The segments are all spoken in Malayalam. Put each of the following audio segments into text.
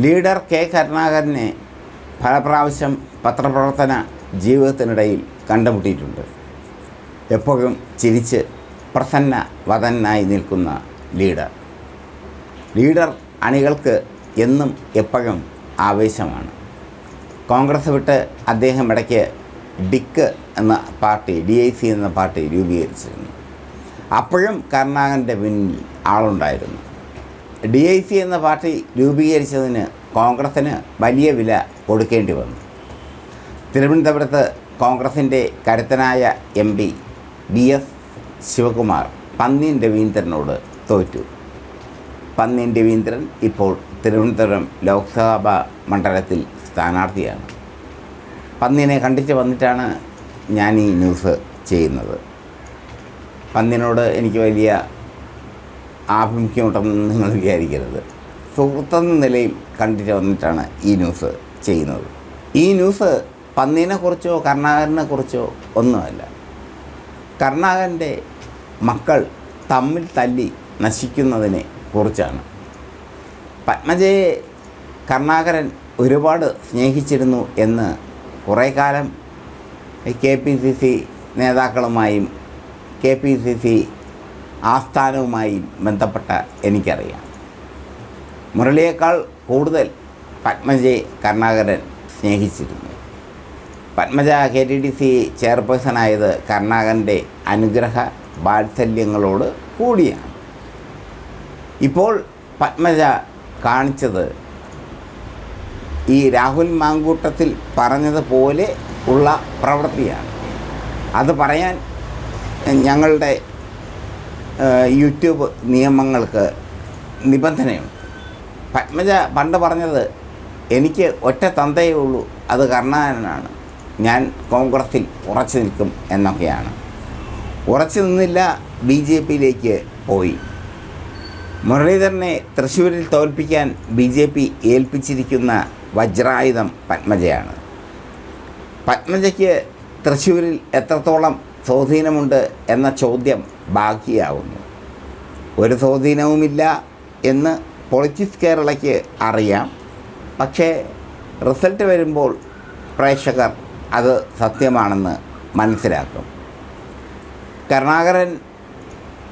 ലീഡർ കെ കരുണാകരനെ പല പ്രാവശ്യം പത്രപ്രവർത്തന ജീവിതത്തിനിടയിൽ കണ്ടുമുട്ടിയിട്ടുണ്ട്. എപ്പോഴും ചിരിച്ച് പ്രസന്ന വദനായി നിൽക്കുന്ന ലീഡർ അണികൾക്ക് എന്നും എപ്പോഴും ആവേശമാണ്. കോൺഗ്രസ് വിട്ട് അദ്ദേഹം ഇടയ്ക്ക് ഡിക്ക് എന്ന പാർട്ടി DIC എന്ന പാർട്ടി രൂപീകരിച്ചിരുന്നു. അപ്പോഴും കരുണാകരൻ്റെ പിന്നിൽ ആളുണ്ടായിരുന്നു. DIC എന്ന പാർട്ടി രൂപീകരിച്ചതിന് കോൺഗ്രസ്സിന് വലിയ വില കൊടുക്കേണ്ടി വന്നു. തിരുവനന്തപുരത്ത് കോൺഗ്രസിൻ്റെ കരുത്തനായ MP BS ശിവകുമാർ പന്ന്യൻ രവീന്ദ്രനോട് തോറ്റു. പന്ന്യൻ രവീന്ദ്രൻ ഇപ്പോൾ തിരുവനന്തപുരം ലോക്സഭാ മണ്ഡലത്തിൽ സ്ഥാനാർത്ഥിയാണ്. പന്ന്യനെ കണ്ടിട്ട് വന്നിട്ടാണ് ഞാൻ ഈ ന്യൂസ് ചെയ്യുന്നത്. പന്ന്യനോട് എനിക്ക് വലിയ ആഭിമുഖ്യമുണ്ടെന്ന് നിങ്ങൾ വിചാരിക്കരുത്. സുഹൃത്തെന്ന നിലയിൽ കണ്ടിട്ട് വന്നിട്ടാണ് ഈ ന്യൂസ് ചെയ്യുന്നത്. ഈ ന്യൂസ് പന്ന്യനെക്കുറിച്ചോ കരുണാകരനെക്കുറിച്ചോ ഒന്നുമല്ല. കരുണാകരൻ്റെ മക്കൾ തമ്മിൽ തല്ലി നശിക്കുന്നതിനെ കുറിച്ചാണ്. പത്മജയെ കരുണാകരൻ ഒരുപാട് സ്നേഹിച്ചിരുന്നു എന്ന് കുറേ കാലം KPCC നേതാക്കളുമായും KPCC ആസ്ഥാനവുമായും ബന്ധപ്പെട്ട എനിക്കറിയാം. മുരളിയേക്കാൾ കൂടുതൽ പത്മജയെ കരുണാകരൻ സ്നേഹിച്ചിരുന്നു. പത്മജ KTDC ചെയർപേഴ്സണായത് കരുണാകരൻ്റെ അനുഗ്രഹ വാത്സല്യങ്ങളോട് കൂടിയാണ്. ഇപ്പോൾ പത്മജ കാണിച്ചത് ഈ രാഹുൽ മാങ്കൂട്ടത്തിൽ പറഞ്ഞതുപോലെ ഉള്ള പ്രവൃത്തിയാണ്. അത് പറയാൻ ഞങ്ങളുടെ യൂട്യൂബ് നിയമങ്ങൾക്ക് നിബന്ധനയുണ്ട്. പത്മജ പണ്ട് പറഞ്ഞത് എനിക്ക് ഒറ്റ തന്തയേ ഉള്ളൂ, അത് കരുണാകരനാണ്, ഞാൻ കോൺഗ്രസിൽ ഉറച്ചു നിൽക്കും എന്നൊക്കെയാണ്. ഉറച്ചു നിന്നില്ല, BJPയിലേക്ക് പോയി. മുരളീധരനെ തൃശ്ശൂരിൽ തോൽപ്പിക്കാൻ BJP ഏൽപ്പിച്ചിരിക്കുന്ന വജ്രായുധം പത്മജയാണ്. പത്മജയ്ക്ക് തൃശ്ശൂരിൽ എത്രത്തോളം സ്വാധീനമുണ്ട് എന്ന ചോദ്യം ബാക്കിയാവുന്നു. ഒരു സ്വാധീനവുമില്ല എന്ന് പൊളിറ്റിക്സ് കേരളയ്ക്ക് അറിയാം. പക്ഷേ റിസൾട്ട് വരുമ്പോൾ പ്രേക്ഷകർ അത് സത്യമാണെന്ന് മനസ്സിലാക്കും. കരുണാകരൻ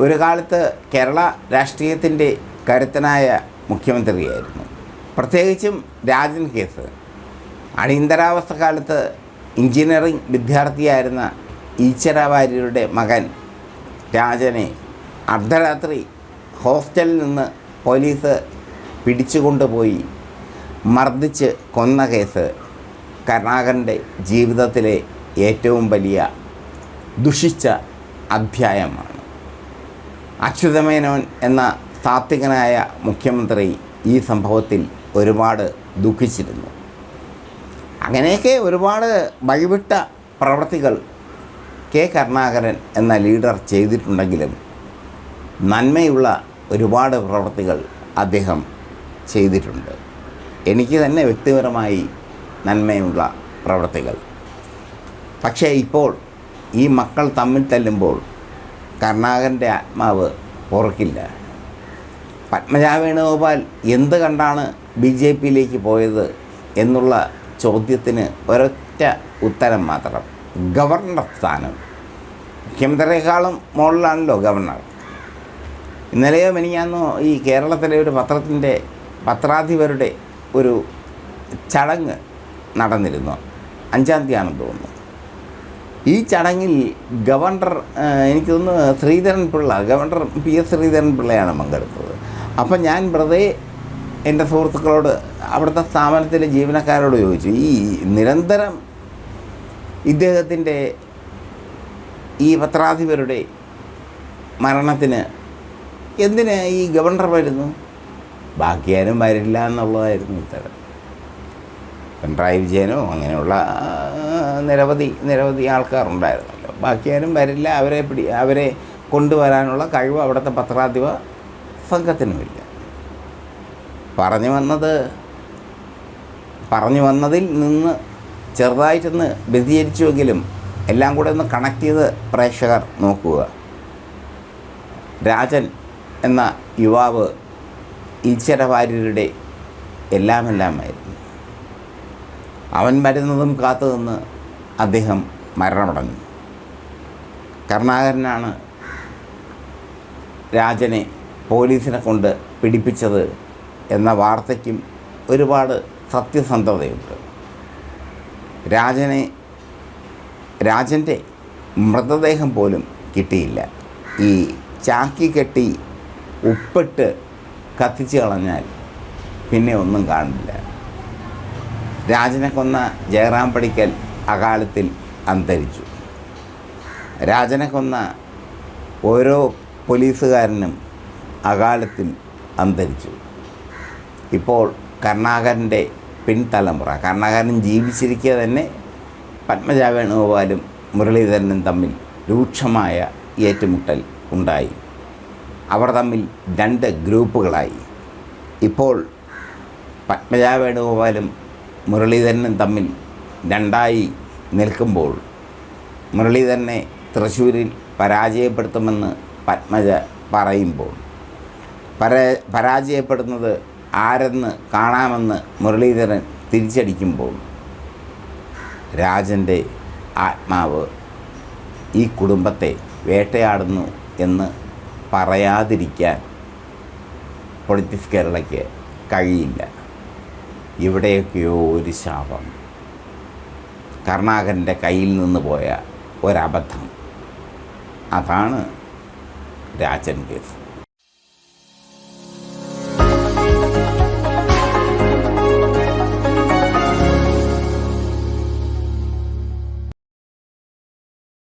ഒരു കാലത്ത് കേരള രാഷ്ട്രീയത്തിൻ്റെ കരുത്തനായ മുഖ്യമന്ത്രിയായിരുന്നു. പ്രത്യേകിച്ചും രാജൻ കേസ്. അടിയന്തരാവസ്ഥ കാലത്ത് എഞ്ചിനീയറിംഗ് വിദ്യാർത്ഥിയായിരുന്ന ഈശ്വര വാര്യരുടെ മകൻ രാജനെ അർദ്ധരാത്രി ഹോസ്റ്റലിൽ നിന്ന് പോലീസ് പിടിച്ചുകൊണ്ടുപോയി മർദ്ദിച്ച് കൊന്ന കേസ് കരുണാകരൻ്റെ ജീവിതത്തിലെ ഏറ്റവും വലിയ ദുഷിച്ച അധ്യായമാണ്. അച്യുതമേനോൻ എന്ന സാത്വികനായ മുഖ്യമന്ത്രി ഈ സംഭവത്തിൽ ഒരുപാട് ദുഃഖിച്ചിരുന്നു. അങ്ങനെയൊക്കെ ഒരുപാട് വഴിവിട്ട പ്രവൃത്തികൾ കെ കരുണാകരൻ എന്ന ലീഡർ ചെയ്തിട്ടുണ്ടെങ്കിലും നന്മയുള്ള ഒരുപാട് പ്രവൃത്തികൾ അദ്ദേഹം ചെയ്തിട്ടുണ്ട്. എനിക്ക് തന്നെ വ്യക്തിപരമായി നന്മയുള്ള പ്രവൃത്തികൾ. പക്ഷേ ഇപ്പോൾ ഈ മക്കൾ തമ്മിൽ തല്ലുമ്പോൾ കരുണാകരൻ്റെ ആത്മാവ് പൊറുക്കില്ല. പത്മജ വേണുഗോപാൽ എന്ത് കണ്ടാണ് BJPയിലേക്ക് പോയത് എന്നുള്ള ചോദ്യത്തിന് ഒരൊറ്റ ഉത്തരം മാത്രം: ഗവർണർ സ്ഥാനം. മുഖ്യമന്ത്രിയെക്കാളും മുകളിലാണല്ലോ ഗവർണർ. ഇന്നലെയോ മിനിഞ്ഞാന്നോ ഈ കേരളത്തിലെ ഒരു പത്രാധിപരുടെ ഒരു ചടങ്ങ് നടന്നിരുന്നു. 5-ാം തീയതിയാണെന്ന് തോന്നുന്നു. ഈ ചടങ്ങിൽ ഗവർണർ, എനിക്ക് തോന്നുന്നു ഗവർണർ PS ശ്രീധരൻ പിള്ളയാണ് പങ്കെടുത്തത്. അപ്പം ഞാൻ വെറുതെ എൻ്റെ സുഹൃത്തുക്കളോട്, അവിടുത്തെ സ്ഥാപനത്തിലെ ജീവനക്കാരോട് ചോദിച്ചു, ഈ നിരന്തരം ഇദ്ദേഹത്തിൻ്റെ ഈ പത്രാധിപരുടെ മരണത്തിന് എന്തിന് ഈ ഗവർണർ വരുന്നു? ബാക്കിയാരും വരില്ല എന്നുള്ളതായിരുന്നു ഉത്തരം. പിണറായി വിജയനോ അങ്ങനെയുള്ള നിരവധി ആൾക്കാരുണ്ടായിരുന്നല്ലോ. ബാക്കിയാരും വരില്ല, അവരെ കൊണ്ടുവരാനുള്ള കഴിവ് അവിടുത്തെ പത്രാധിപ സംഘത്തിനുമില്ല. പറഞ്ഞു വന്നതിൽ നിന്ന് ചെറുതായിട്ടൊന്ന് വ്യതിചരിച്ചുവെങ്കിലും എല്ലാം കൂടെ ഒന്ന് കണക്ട് ചെയ്ത് പ്രേക്ഷകർ നോക്കുക. രാജൻ എന്ന യുവാവ് ഈശ്വര വാര്യരുടെ എല്ലാമായിരുന്നു. അവൻ വരുന്നതും കാത്തു നിന്ന് അദ്ദേഹം മരണമടഞ്ഞു. കരുണാകരനാണ് രാജനെ പോലീസിനെ കൊണ്ട് പിടിപ്പിച്ചത് എന്ന വാർത്തയ്ക്കും ഒരുപാട് സത്യസന്ധതയുണ്ട്. രാജൻ്റെ മൃതദേഹം പോലും കിട്ടിയില്ല. ഈ ചാക്കി കെട്ടി ഉപ്പിട്ട് കത്തിച്ച് കളഞ്ഞാൽ പിന്നെ ഒന്നും കാണില്ല. രാജനെ കൊന്ന ജയറാം പടിക്കൽ അകാലത്തിൽ അന്തരിച്ചു. രാജനെ കൊന്ന ഓരോ പോലീസുകാരനും അകാലത്തിൽ അന്തരിച്ചു. ഇപ്പോൾ കരുണാകരൻ്റെ പിൻതലമുറ, കരുണാകരൻ ജീവിച്ചിരിക്കുക തന്നെ പത്മജ വേണുഗോപാലും മുരളീധരനും തമ്മിൽ രൂക്ഷമായ ഏറ്റുമുട്ടൽ ഉണ്ടായി. അവർ തമ്മിൽ 2 ഗ്രൂപ്പുകളായി. ഇപ്പോൾ പത്മജ വേണുഗോപാലും മുരളീധരനും തമ്മിൽ 2ആയി നിൽക്കുമ്പോൾ മുരളീധരനെ തൃശ്ശൂരിൽ പരാജയപ്പെടുത്തുമെന്ന് പത്മജ പറയുമ്പോൾ പരാജയപ്പെടുന്നത് ആരെന്ന് കാണാമെന്ന് മുരളീധരൻ തിരിച്ചടിക്കുമ്പോൾ രാജൻ്റെ ആത്മാവ് ഈ കുടുംബത്തെ വേട്ടയാടുന്നു എന്ന് പറയാതിരിക്കാൻ പൊളിറ്റിക്സ് കേരളയ്ക്ക് കഴിയില്ല. ഇവിടെയൊക്കെയോ ഒരു ശാപം, കരുണാകരൻ്റെ കയ്യിൽ നിന്ന് പോയ ഒരബദ്ധം, അതാണ് രാജൻ കേസ്.